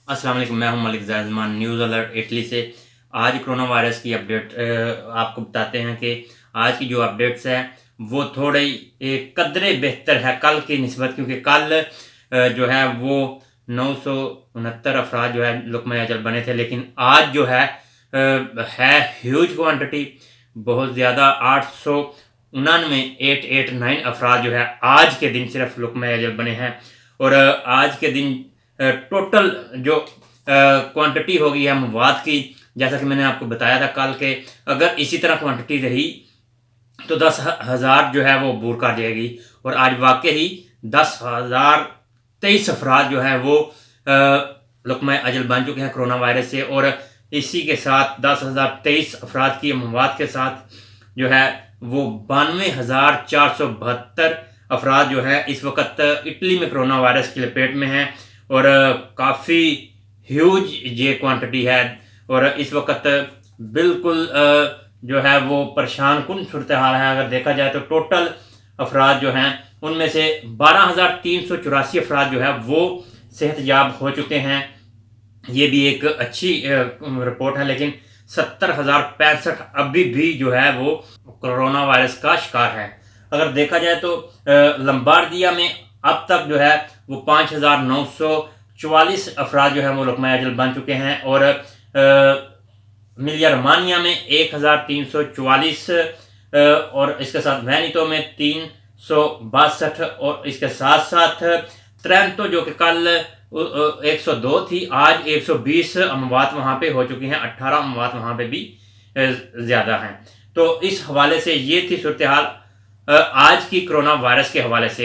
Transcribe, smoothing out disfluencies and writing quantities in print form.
अस्सलाम वालेकुम, मैं हूं मलिक ज़मान न्यूज़ अलर्ट इटली से। आज कोरोना वायरस की अपडेट आपको बताते हैं कि आज की जो अपडेट्स है वो थोड़ी एक कदरे बेहतर है कल की निस्बत, क्योंकि कल जो है वो 969 अफराद जो है लुकमा अजल बने थे, लेकिन आज जो है ह्यूज क्वांटिटी, बहुत ज़्यादा 899 अफराद जो है आज के दिन सिर्फ लुकमा अजल बने हैं। और आज के दिन टोटल जो क्वांटिटी होगी है मवाद की, जैसा कि मैंने आपको बताया था कल के, अगर इसी तरह क्वांटिटी रही तो 10,000 जो है वो अबूर कर जाएगी। और आज वाकई ही 10,023 अफराद जो है वो लुकमा अजल बन चुके हैं कोरोना वायरस से। और इसी के साथ 10,023 अफराद की मवाद के साथ जो है वो 92,472 अफराद जो है इस वक्त इटली में कोरोना वायरस की लपेट में हैं। और काफ़ी ह्यूज ये क्वांटिटी है और इस वक्त बिल्कुल जो है वो परेशान कुन सूरत हाल है। अगर देखा जाए तो टोटल अफराद जो हैं उनमें से 12,384 अफराद जो है वो सेहतयाब हो चुके हैं। ये भी एक अच्छी रिपोर्ट है, लेकिन 70,065 अभी भी जो है वो कोरोना वायरस का शिकार है। अगर देखा जाए तो लंबार्दिया में अब तक जो है वो 5,944 अफराद जो है वो लुकमा अजल बन चुके हैं। और मिलिया रोमानिया में 1,344 और इसके साथ वेनेटो में 362 और इसके साथ साथ ट्रेंटो जो कि कल 102 थी, आज 120 अमवात वहाँ पे हो चुकी हैं, 18 अमवात वहाँ पे भी ज़्यादा हैं। तो इस हवाले से ये थी सूरत हाल आज की कोरोना वायरस के हवाले से।